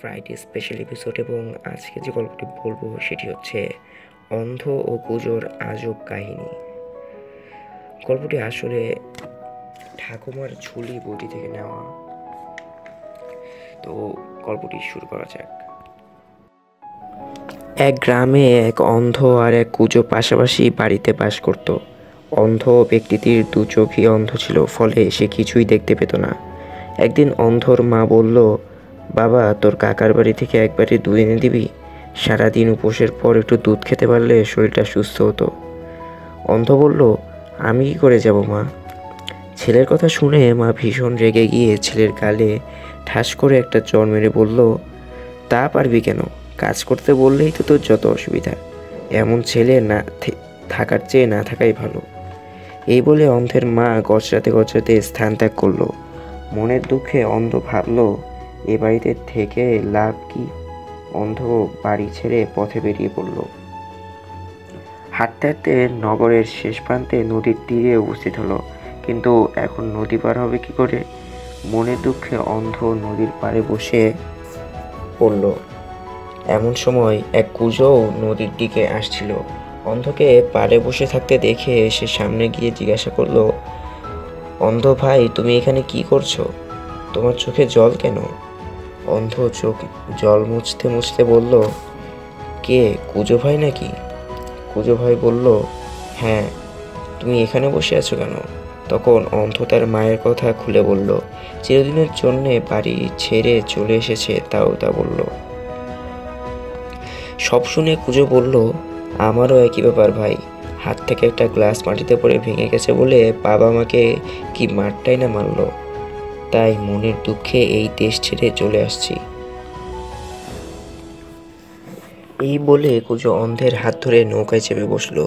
Friday special episode. এবং আজকে যে গল্পটি বলবো সেটি হচ্ছে অন্ধ ও কুজোর আজব কাহিনী। গল্পটি আসলে ঠাকুমার ঝুলি বইটি থেকে নেওয়া। তো গল্পটি শুরু করা যাক। এক গ্রামে এক অন্ধ আর এক কুজো পাশাপাশি বাড়িতে বাস করত। অন্ধ ব্যক্তিটির দু চোখই অন্ধ ছিল, ফলে সে কিছুই দেখতে পেত না। একদিন অন্ধর মা বলল, বাবা, তোর কাকার বাড়ি থেকে একবারে দুধ এনে দিবি? সারাদিন উপোসের পর একটু দুধ খেতে পারলে শরীরটা সুস্থ হতো। অন্ধ বলল, আমি কি করে যাব মা? ছেলের কথা শুনে মা ভীষণ রেগে গিয়ে ছেলের গালে ঠাস করে একটা চড় মেরে বলল, তা পারবি কেন? কাজ করতে বললেই তো তোর যত অসুবিধা। এমন ছেলে না থাকার চেয়ে না থাকাই ভালো। এই বলে অন্ধের মা গচরাতে গচরাতে স্থান ত্যাগ করলো। মনের দুঃখে অন্ধ ভাবল, এ বাড়িতে থেকে লাভ কি? অন্ধ বাড়ি ছেড়ে পথে বেরিয়ে পড়ল। হাঁটতে হাঁটতে নগরের শেষ প্রান্তে নদীর তীরে উপস্থিত হলো। কিন্তু এখন নদী পার হবে কি করে? মনের দুঃখে অন্ধ নদীর পাড়ে বসে পড়ল। এমন সময় এক কুজো নদীর দিকে আসছিল। অন্ধকে পাড়ে বসে থাকতে দেখে সে সামনে গিয়ে জিজ্ঞাসা করলো, অন্ধ ভাই, তুমি এখানে কি করছো? তোমার চোখে জল কেন? অন্ধ চোখ জল মুছতে মুছতে বলল, কে, কুজো ভাই নাকি? কুজো ভাই বলল, হ্যাঁ। তুমি এখানে বসে আছো কেন? তখন অন্ধ তার মায়ের কথা খুলে বলল। চিরদিনের জন্যে বাড়ি ছেড়ে চলে এসেছে, তাও তা বলল। সব শুনে কুজো বলল, আমারও একই ব্যাপার ভাই। হাত থেকে একটা গ্লাস মাটিতে পড়ে ভেঙে গেছে বলে বাবা আমাকে কি মারটাই না মারলো। তাই মনের দুঃখে এই দেশ ছেড়ে চলে আসছি। এই বলে কুজো অন্ধের হাত ধরে নৌকায় চেপে বসলো।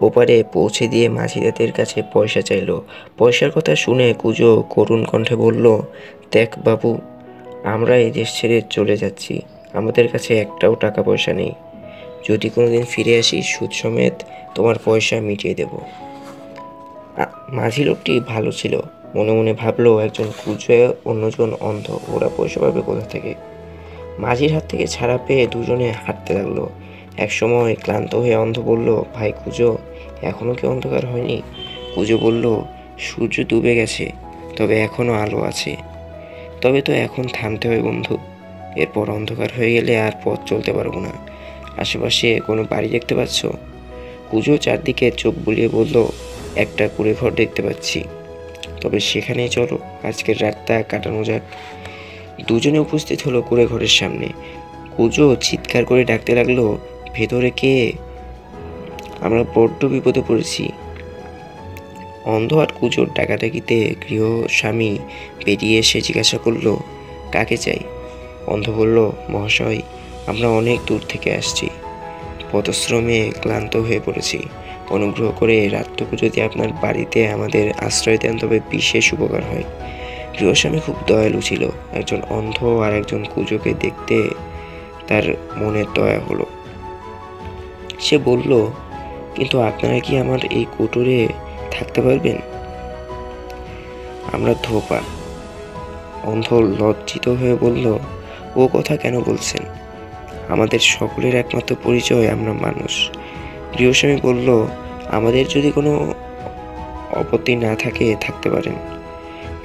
ওপারে পৌঁছে দিয়ে মাঝিদের কাছে পয়সা চাইলো। পয়সার কথা শুনে কুজো করুণ কণ্ঠে বলল, দেখ বাবু, আমরা এই দেশ ছেড়ে চলে যাচ্ছি। আমাদের কাছে একটাও টাকা পয়সা নেই। যদি কোনোদিন ফিরে আসি, সুদ সমেত তোমার পয়সা মিটিয়ে দেব। মাঝি লোকটি ভালো ছিল। মনে মনে ভাবলো, একজন কুজো, অন্যজন অন্ধ, ওরা পয়সা পাবে কোথা থেকে? মাঝির হাত থেকে ছাড়া পেয়ে দুজনে হাঁটতে লাগলো। একসময় ক্লান্ত হয়ে অন্ধ বলল, ভাই কুজো, এখনো কি অন্ধকার হয়নি? কুজো বলল, সূর্য ডুবে গেছে, তবে এখনো আলো আছে। তবে তো এখন থামতে হয় বন্ধু, এরপর অন্ধকার হয়ে গেলে আর পথ চলতে পারবো না। আশেপাশে কোনো বাড়ি দেখতে পাচ্ছ? কুজো চারদিকে চোখ বুলিয়ে বলল, একটা কুঁড়ে ঘর দেখতে পাচ্ছি। তবে সেখানেই চলো, আজকের রাতটা কাটানো যাক। দুজনে উপস্থিত হলো কুঁড়ে ঘরের সামনে। কুজো চিৎকার করে ডাকতে লাগলো, ভেতরে কে? আমরা বড্ড বিপদে পড়েছি। অন্ধ আর কুজোর ডাকাডাকিতে গৃহস্বামী বেরিয়ে এসে জিজ্ঞাসা করলো, কাকে চাই? অন্ধ বলল, মহাশয়, আমরা অনেক দূর থেকে আসছি, পথশ্রমে ক্লান্ত হয়ে পড়েছি। অনুগ্রহ করে রাতটুকু যদি আপনার বাড়িতে আমাদের আশ্রয় দেন তবে বিশেষ উপকার হয়। গৃহস্বামী খুব দয়ালু ছিল। একজন অন্ধ আর একজন কুজোকে দেখতে তার মনের দয়া হলো। সে বলল, কিন্তু আপনারা কি আমার এই কুটোরে থাকতে পারবেন? আমরা ধোপা। অন্ধ লজ্জিত হয়ে বলল, ও কথা কেন বলছেন? আমাদের সকলের একমাত্র পরিচয় আমরা মানুষ। গৃহস্বামী বলল, আমাদের যদি কোনো আপত্তি না থাকে থাকতে পারেন।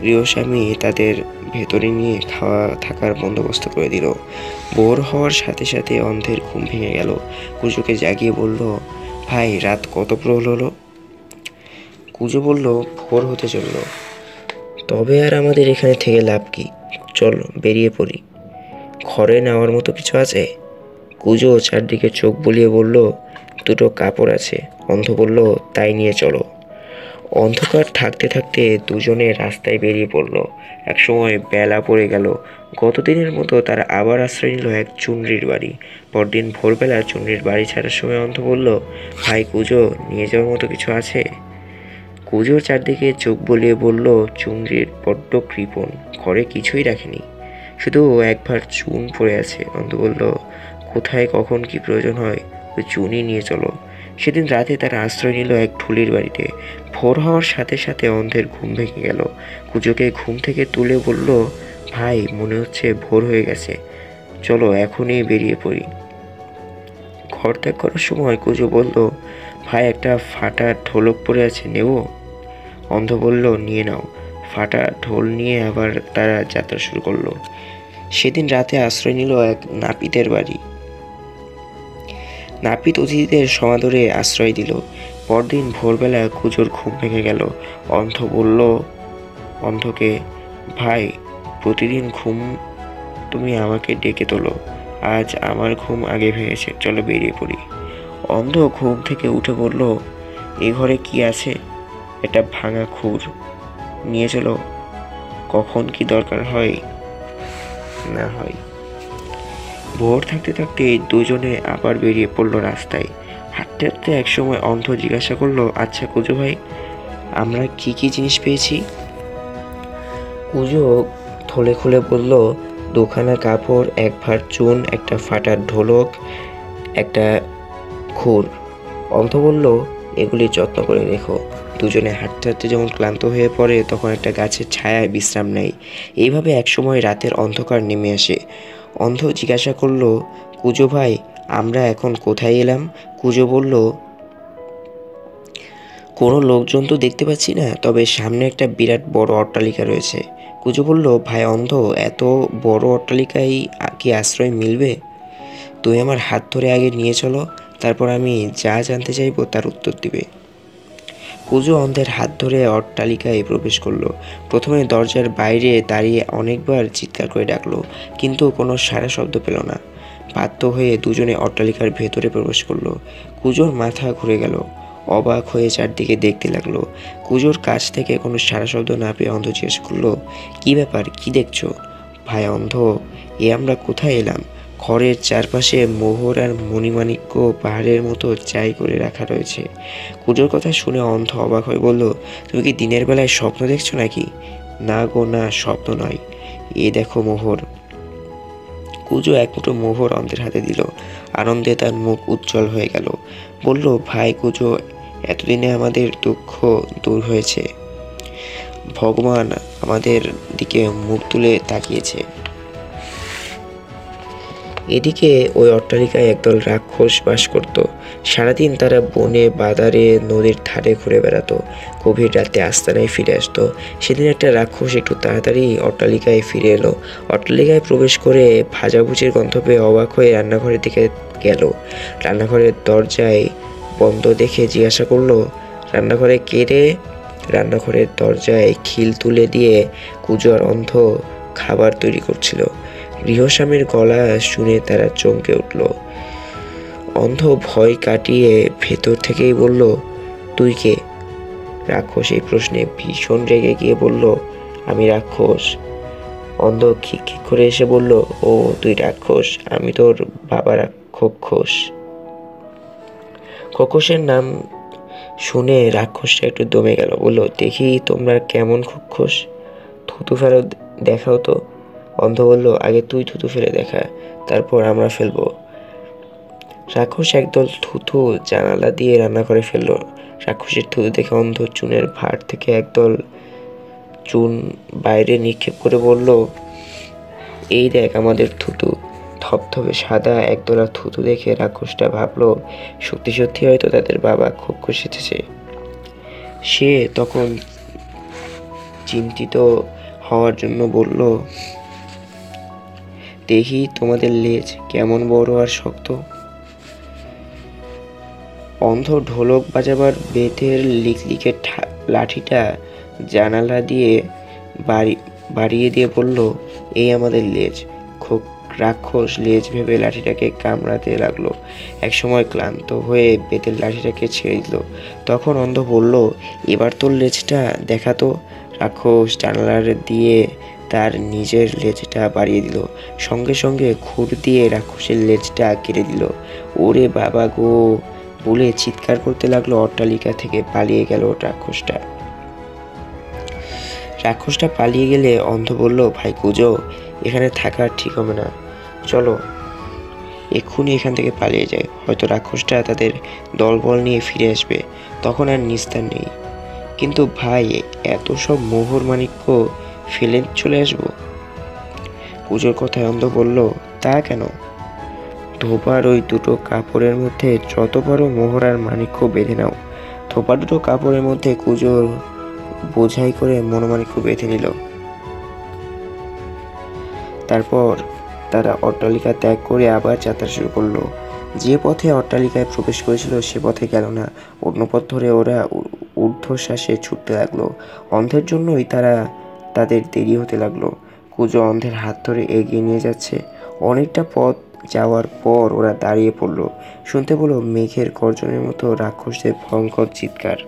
গৃহস্বামী তাদের ভেতরে নিয়ে খাওয়া থাকার বন্দোবস্ত করে দিল। ভোর হওয়ার সাথে সাথে অন্ধের ঘুম ভেঙে গেল। কুজোকে জাগিয়ে বলল, ভাই, রাত কত প্রহর হলো? কুজো বলল, ভোর হতে চলল। তবে আর আমাদের এখানে থেকে লাভ কি? চল বেরিয়ে পড়ি। ঘরে নেওয়ার মতো কিছু আছে? কুজো চারদিকে চোখ বুলিয়ে বলল, দুটো কাপড় আছে। অন্ধ বলল, তাই নিয়ে চলো। অন্ধকার থাকতে থাকতে দুজনে রাস্তায় বেরিয়ে পড়ল। একসময় বেলা পড়ে গেল। গতদিনের মতো তারা আবার আশ্রয় নিল এক চুনরির বাড়ি। পরদিন ভোরবেলা চুনরির বাড়ি ছাড়ার সময় অন্ধ বলল, ভাই কুজো, নিয়ে যাওয়ার মতো কিছু আছে? কুজো চারদিকে চোখ বুলিয়ে বলল, চুনরির বড্ড কৃপণ, ঘরে কিছুই রাখেনি, শুধু একবার চুন পড়ে আছে। অন্ধ বলল, কোথায় কখন কি প্রয়োজন হয় ওই চুনই নিয়ে চলো। সেদিন রাতে তারা আশ্রয় নিল এক ঢুলির বাড়িতে। ভোর হওয়ার সাথে সাথে অন্ধের ঘুম ভেঙে গেল। কুজোকে ঘুম থেকে তুলে বলল, ভাই, মনে হচ্ছে ভোর হয়ে গেছে, চলো এখনই বেরিয়ে পড়ি। ঘর ত্যাগ করার সময় কুজো বলল, ভাই একটা ফাটা ঢোলক পড়ে আছে, নেব? অন্ধ বলল, নিয়ে নাও। ফাটা ঢোল নিয়ে আবার তারা যাত্রা শুরু করলো। সেদিন রাতে আশ্রয় নিল এক নাপিতের বাড়ি। নাপিত অতিথিদের সমাদরে আশ্রয় দিল। পরদিন ভোরবেলা কুজোর ঘুম ভেঙে গেল। অন্ধ বলল অন্ধকে, ভাই, প্রতিদিন ঘুম তুমি আমাকে ডেকে তোলো, আজ আমার ঘুম আগে ভেঙেছে, চলো বেরিয়ে পড়ি। অন্ধ ঘুম থেকে উঠে বলল, এ ঘরে কি আছে? একটা ভাঙা খুর, নিয়ে চলো, কখন কি দরকার হয় না হয়। ভোর থাকতে থাকতে দুজনে আবার বেরিয়ে পড়লো রাস্তায়। হাঁটতে হাঁটতে একসময় অন্ধ জিজ্ঞাসা করলো, আচ্ছা কুজো ভাই, আমরা কি কি জিনিস পেয়েছি? কুজো থলে খুলে বলল, দুখানা কাপড়, এক ভাঁড় চুন, একটা ফাটা ঢোলক, একটা খুর। অন্ধ বলল, এগুলি যত্ন করে রেখো। দুজনে হাঁটতে হাঁটতে যখন ক্লান্ত হয়ে পড়ে তখন একটা গাছের ছায়ায় বিশ্রাম নেয়। এইভাবে একসময় রাতের অন্ধকার নেমে আসে। অন্ধ জিজ্ঞাসা করলো, কুজো ভাই, আমরা এখন কোথায় এলাম? কুজো বলল, কোনো লোকজন তো দেখতে পাচ্ছি না, তবে সামনে একটা বিরাট বড় অট্টালিকা রয়েছে। কুজো বলল, ভাই অন্ধ, এত বড় অট্টালিকায় কি আশ্রয় মিলবে? তুই আমার হাত ধরে আগে নিয়ে চলো, তারপর আমি যা জানতে চাইবো তার উত্তর দিবে। কুজো অন্ধের হাত ধরে অট্টালিকায় প্রবেশ করলো। প্রথমে দরজার বাইরে দাঁড়িয়ে অনেকবার চিৎকার করে ডাকলো, কিন্তু কোনো সাড়া শব্দ পেল না। বাধ্য হয়ে দুজনে অট্টালিকার ভেতরে প্রবেশ করলো। কুজোর মাথা ঘুরে গেল, অবাক হয়ে চারদিকে দেখতে লাগলো। কুজোর কাছ থেকে কোনো সাড়া শব্দ না পেয়ে অন্ধ জিজ্ঞেস করলো, কি ব্যাপার, কি দেখছো? ভাই অন্ধ, এ আমরা কোথায় এলাম? ঘরের চারপাশে মোহর আর মণিমাণিক্য পাহাড়ের মতো চাই করে রাখা রয়েছে। কুজোর কথা শুনে অন্ধ অবাক হয়ে বলল, তুমি কি দিনের বেলায় স্বপ্ন দেখছো নাকি? না গো না, স্বপ্ন নয়, এ দেখো মোহর। কুজো এক মুঠো মোহর অন্ধের হাতে দিল। আনন্দে তার মুখ উজ্জ্বল হয়ে গেল। বলল, ভাই কুজো, এতদিনে আমাদের দুঃখ দূর হয়েছে। ভগবান আমাদের দিকে মুখ তুলে তাকিয়েছে। এদিকে ওই অট্টালিকায় একদল রাক্ষস বাস করত। সারাদিন তারা বনে বাদারে নদীর ধারে ঘুরে বেড়াতো, গভীর রাতে আস্তানায় ফিরে আসতো। সেদিন একটা রাক্ষস একটু তাড়াতাড়ি অট্টালিকায় ফিরে এলো। অট্টালিকায় প্রবেশ করে ভাজাভুজির গন্ধ পেয়ে অবাক হয়ে রান্নাঘরের দিকে গেল। রান্নাঘরের দরজায় বন্ধ দেখে জিজ্ঞাসা করলো, রান্নাঘরে কে রে? রান্নাঘরের দরজায় খিল তুলে দিয়ে কুজো আর অন্ধ খাবার তৈরি করছিল। গৃহস্বামীর গলা শুনে তারা চমকে উঠল। অন্ধ ভয় কাটিয়ে ভেতর থেকেই বলল, তুই কে? রাক্ষস এই প্রশ্নে ভীষণ রেগে গিয়ে বলল, আমি রাক্ষস। অন্ধ খিক খিক করে এসে বলল, ও তুই রাক্ষস, আমি তোর বাবা রাক্ষস। খোকসের নাম শুনে রাক্ষসটা একটু দমে গেল। বলল, দেখি তোমরা কেমন খোকস, থুতু ফেরত দেখাও তো। অন্ধ বলল, আগে তুই থুতু ফেলে দেখা, তারপর আমরা ফেলবো। রাক্ষস একদল থুতু জানালা দিয়ে রান্নাঘরে ফেললো। রাক্ষসের থুতু দেখে অন্ধ চুনের ভাঁড় থেকে একদল চুন বাইরে নিক্ষেপ করে বলল, এই দেখ আমাদের থুতু। ধপধপে সাদা একদলা থুতু দেখে রাক্ষসটা ভাবলো, সত্যি সত্যি হয়তো তাদের বাবা খোকস এসেছে। সে তখন চিন্তিত হওয়ার জন্য বলল, দেখি তোমাদের লেজ কেমন বড় আর শক্ত। অন্ধ ঢোলক বাজাবার বেতের লিকলিকে লাঠিটা জানালা দিয়ে বাড়িয়ে দিয়ে বলল, এই আমাদের লেজ। রাক্ষস লেজ ভেবে লাঠিটাকে কামড়াতে লাগলো। একসময় ক্লান্ত হয়ে বেতের লাঠিটাকে ছেড়ে দিল। তখন অন্ধ বলল, এবার তোর লেজটা দেখাতো। রাক্ষস জানালার দিয়ে তার নিজের লেজটা বাড়িয়ে দিল। সঙ্গে সঙ্গে খুর দিয়ে রাক্ষসের লেজটা কেটে দিল। ওরে বাবা গো বলে চিৎকার করতে লাগলো। অট্টালিকা থেকে পালিয়ে গেল রাক্ষসটা। রাক্ষসটা পালিয়ে গেলে অন্ধ বলল, ভাই কুজো, এখানে থাকা ঠিক হবে না, চলো এক্ষুনি এখান থেকে পালিয়ে যায়। হয়তো রাক্ষসটা তাদের দলবল নিয়ে ফিরে আসবে, তখন আর নিস্তার নেই। কিন্তু ভাই, এত সব মোহর মাণিক্য ফেলে চলে আসবো? কুজোর কথায় অন্ধ বলল, তা কেন? ধোপার ওই দুটো কাপড়ের মধ্যে যত বড় মোহর আর মানিক্য বেঁধে নাও। ধোপা দুটো কাপড়ের মধ্যে কুজোর বোঝাই করে মনোমাণিক্য বেঁধে নিল। তারপর তারা অট্টালিকা ত্যাগ করে আবার যাত্রা শুরু করলো। যে পথে অট্টালিকায় প্রবেশ করেছিল সে পথে গেল না, অন্য পথ ধরে ওরা ঊর্ধ্বশ্বাসে ছুটতে লাগলো। অন্ধের জন্যই তাদের দেরি হতে লাগলো। কুজো অন্ধের হাত ধরে এগিয়ে নিয়ে যাচ্ছে। অনেকটা পথ যাওয়ার পর ওরা দাঁড়িয়ে পড়লো। শুনতে পেল মেঘের গর্জনের মতো রাক্ষসদের ভয়ঙ্কর চিৎকার।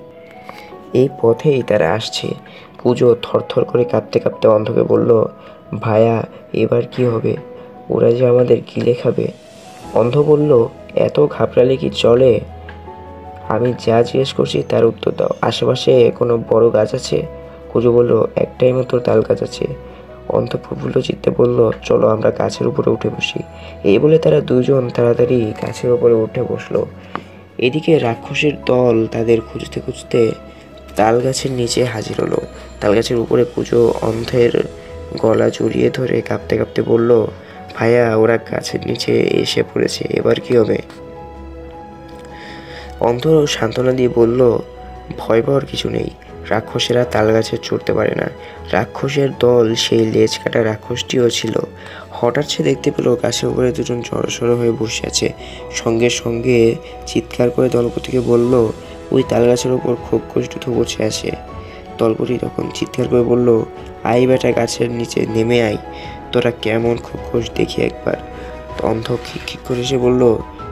এই পথেই তারা আসছে। কুজো থরথর করে কাঁপতে কাঁপতে অন্ধকে বলল, ভায়া, এবার কি হবে? ওরা যে আমাদের গিলে খাবে। অন্ধ বলল, এত ঘাবড়ালে কি চলে? আমি যা জিজ্ঞেস করছি তার উত্তর দাও। আশেপাশে কোনো বড় গাছ আছে? কুজো বলল, একটাই মাত্র তাল গাছ আছে। অন্ধ প্রফুল্ল চিত্তে বলল, চলো আমরা গাছের উপরে উঠে বসি। এই বলে তারা দুজন তাড়াতাড়ি গাছের উপরে উঠে বসলো। এদিকে রাক্ষসের দল তাদের খুঁজতে খুঁজতে তাল গাছের নিচে হাজির হলো। তাল গাছের উপরে কুজো অন্ধের গলা জড়িয়ে ধরে কাঁপতে কাঁপতে বলল, ভাইয়া, ওরা গাছের নিচে এসে পড়েছে, এবার কি হবে? অন্ধ সান্ত্বনা দিয়ে বলল, ভয় পাওয়ার কিছু নেই, রাক্ষসেরা তাল গাছে চড়তে পারে না। রাক্ষসের দল সেই লেজ কাটা রাক্ষসটিও ছিল। হঠাৎ সে দেখতে পেল গাছের উপরে দুজন জড়সড় হয়ে বসে আছে। সঙ্গে সঙ্গে চিৎকার করে দলপতিকে বলল, ওই তাল গাছের উপর খোকস দুটো বসে আছে। দলপতি তখন চিৎকার করে বলল, আই বেটা, গাছের নিচে নেমে আয়, তোরা কেমন খোকস দেখি একবার। অন্ধ খিক করে এসে বলল,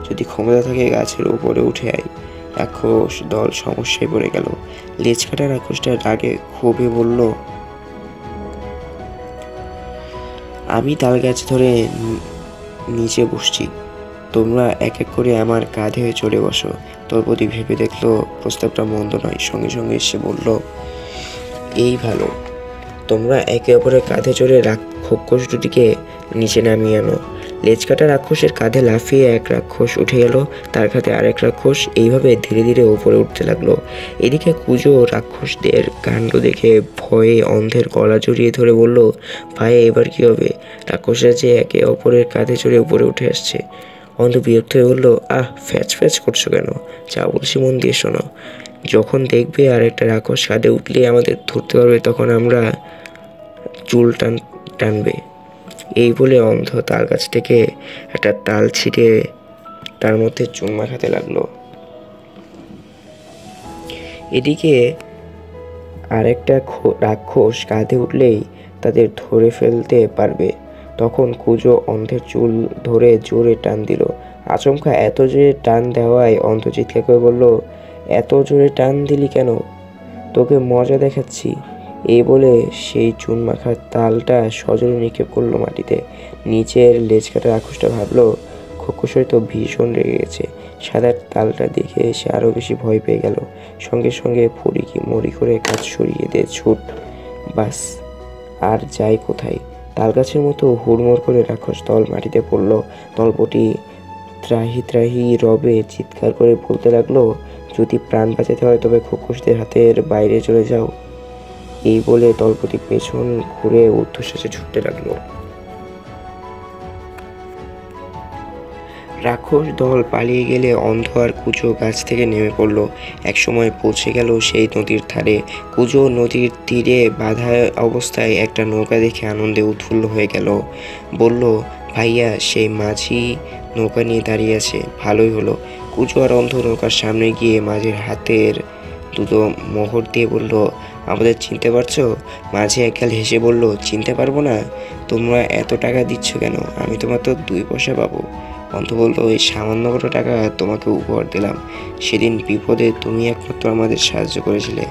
যদি ক্ষমতা থাকে গাছের উপরে উঠে আয়। রাক্ষস দল সমস্যায় পড়ে গেল। লেজ কাটা রাক্ষসটা রাগে ক্ষোভে বলল, আমি তাল গাছ ধরে নিচে বসছি, তোমরা এক এক করে আমার কাঁধে চড়ে বসো। দলপতি ভেবে দেখলো প্রস্তাবটা মন্দ নয়। সঙ্গে সঙ্গে এসে বলল, এই ভালো, তোমরা একে অপরের কাঁধে চড়ে খোকস দুটিকে নিচে নামিয়ে আনো। লেজ কাটা রাক্ষসের কাঁধে লাফিয়ে এক রাক্ষস উঠে গেল, তার কাঁধে আরেক রাক্ষস, এইভাবে ধীরে ধীরে উপরে উঠতে লাগলো। এদিকে কুজো রাক্ষসদের কাণ্ড দেখে ভয়ে অন্ধের গলা জড়িয়ে ধরে বলল, ভাই, এবার কি হবে? রাক্ষসরা যে একে অপরের কাঁধে চড়ে উপরে উঠে আসছে। অন্ধ বিরক্ত হয়ে বলল, ফ্যাচ ফ্যাচ করছো কেন? যা বলছি মন দিয়ে শোনো। যখন দেখবে আর একটা রাক্ষস কাঁধে উঠলেই আমাদের ধরতে পারবে, তখন আমরা চুল টানবে। এই বলে অন্ধ তাল গাছ থেকে একটা তাল ছিঁড়ে তার মধ্যে চুন মাখাতে লাগলো। এদিকে আরেকটা রাক্ষস কাঁধে উঠলেই তাদের ধরে ফেলতে পারবে। তখন কুজো অন্ধের চুল ধরে জোরে টান দিল। আচমকা এত জোরে টান দেওয়ায় অন্ধ চিৎকার করে বলল, এত জোরে টান দিলি কেন? তোকে মজা দেখাচ্ছি। এই বলে সেই চুন মাখার তালটা সজোরে নিক্ষেপ করলো মাটিতে। নিচের লেজ কাটা রাক্ষসটা ভাবলো খোকস হয়তো ভীষণ রেগে গেছে। সাদা তালটা দেখে সে আরো বেশি ভয় পেয়ে গেল। সঙ্গে সঙ্গে ফড়িকি মরি করে কাজ সরিয়ে দে, ছুট। বাস, আর যাই কোথায়। তাল গাছের মতো হুড়মুড় করে রাক্ষস দল মাটিতে পড়ল। দলপতি ত্রাহি ত্রাহি রবে চিৎকার করে বলতে লাগলো, যদি প্রাণ বাঁচাতে হয় তবে খোকসদের হাতের বাইরে চলে যাও। এই বলে দলপতি পেছন ঘুরে ঊর্ধ্বশ্বাসে ছুটতে লাগলো। রাক্ষস দল পালিয়ে গেলে অন্ধ আর কুজো গাছ থেকে নেমে পড়ল। একসময় পৌঁছে গেল সেই নদীর ধারে। কুজো নদীর তীরে বাঁধা অবস্থায় একটা নৌকা দেখে আনন্দে উৎফুল্ল হয়ে গেল। বলল, ভাইয়া, সেই মাঝি নৌকা নিয়ে দাঁড়িয়ে আছে, ভালোই হলো। কুজো আর অন্ধ নৌকার সামনে গিয়ে মাঝির হাতের দুটো মোহর দিয়ে বলল, আমাদের চিনতে পারছো? মাঝি একগাল হেসে বলল, চিনতে পারবো না? তোমরা এত টাকা দিচ্ছ কেন? আমি তো মাত্র 2 পয়সা পাবো। অন্ধ বলল, ওই সামান্য কত টাকা তোমাকে উপহার দিলাম। সেদিন বিপদে তুমি একমাত্র আমাদের সাহায্য করেছিলে।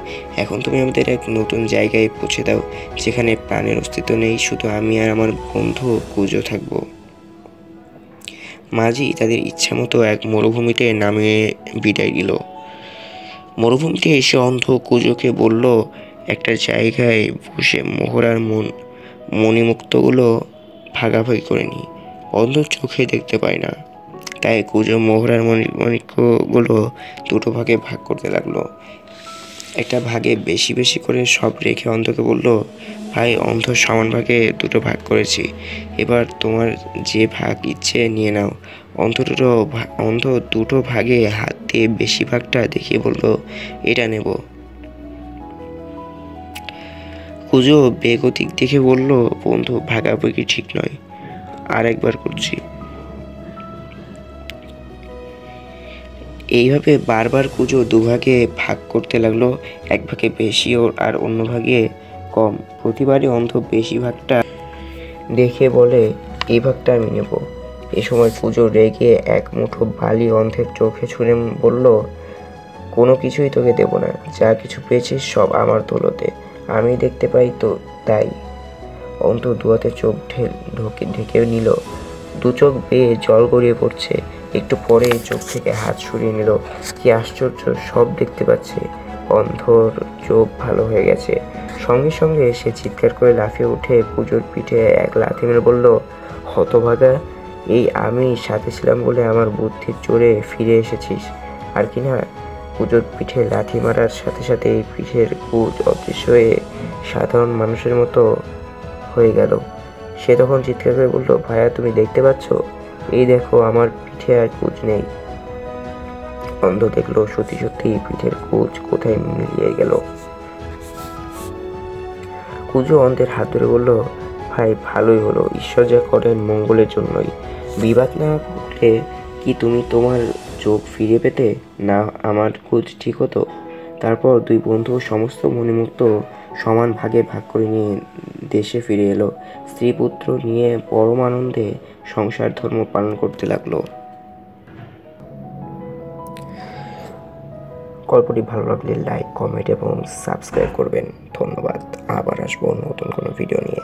এখন তুমি আমাদের এক নতুন জায়গায় পৌঁছে দাও, যেখানে প্রাণের অস্তিত্ব নেই, শুধু আমি আর আমার বন্ধু কুজো থাকবো। মাঝি তাদের ইচ্ছা মতো এক মরুভূমিতে নামিয়ে বিদায় দিল। মরুভূমিতে এসে অন্ধ কুজোকে বলল, একটা জায়গায় বসে মোহর আর মণিমুক্তগুলো ভাগাভাগি করে নি। অন্ধ চোখে দেখতে পায় না, তাই কুজো মোহর আর মণিমুক্তগুলো দুটো ভাগে ভাগ করতে লাগলো। একটা ভাগে বেশি বেশি করে সব রেখে অন্ধকে বলল, ভাই অন্ধ সমান ভাগে দুটো ভাগ করেছি, এবার তোমার যে ভাগ ইচ্ছে নিয়ে নাও। অন্ধ দুটো ভাগে হাত দিয়ে বেশি ভাগটা দেখিয়ে বলল, এটা নেব। কুজো বেগতিক দেখে বলল, বন্ধু ভাগাভাগি ঠিক নয়, আর একবার করছি। এইভাবে বারবার কুজো দুভাগে ভাগ করতে লাগলো, এক ভাগে বেশি আর অন্য ভাগে কম। প্রতিবারই অন্ধ বেশি ভাগটা দেখে বলে, এই ভাগটা আমি নেব। এ সময় কুজো রেগে এক মুঠো বালি অন্ধের চোখে ছুঁড়ে বলল, কোনো কিছুই তোকে দেব না, যা কিছু পেয়েছিস সব আমার দৌলতে, আমি দেখতে পাই তো তাই। অন্ধ দুয়াতে চোখ ঢেকে নিল, দু চোখ বেয়ে জল গড়িয়ে পড়ছে। একটু পরে চোখ থেকে হাত সরিয়ে নিল। কি আশ্চর্য, সব দেখতে পাচ্ছে। অন্ধর চোখ ভালো হয়ে গেছে। সঙ্গে সঙ্গে সে চিৎকার করে লাফিয়ে উঠে কুজোর পিঠে এক লাথি মেরে বলল, হতভাগা, এই আমি সাথে ছিলাম বলে আমার বুদ্ধির জোরে ফিরে এসেছিস, আর কি না? কুজোর পিঠে লাথি মারার সাথে সাথে পিঠের কুজ অদৃশ্য হয়ে সাধারণ মানুষের মতো হয়ে গেল। সে তখন চিৎকার করে বলল, ভাইয়া তুমি দেখতে পাচ্ছ? এই দেখো, আমার পিঠে আর কুচ নেই। অন্ধ দেখলো সত্যি সত্যি পিঠের কুচ কোথায় মিলিয়ে গেল। কুজো অন্ধের হাত ধরে বলল, ভাই ভালোই হলো, ঈশ্বর যা করেন মঙ্গলের জন্যই। বিবাদ না করলে কি তুমি তোমার চোখ ফিরে পেতে না? আমার কুচ ঠিক হতো। তারপর দুই বন্ধু সমস্ত মণিমুক্ত সমান ভাগে ভাগ করে নিয়ে দেশে ফিরে এলো। স্ত্রী পুত্র নিয়ে পরম আনন্দে সংসার ধর্ম পালন করতে লাগলো। গল্পটি ভালো লাগলে লাইক, কমেন্ট এবং সাবস্ক্রাইব করবেন। ধন্যবাদ। আবার আসবো নতুন কোনো ভিডিও নিয়ে।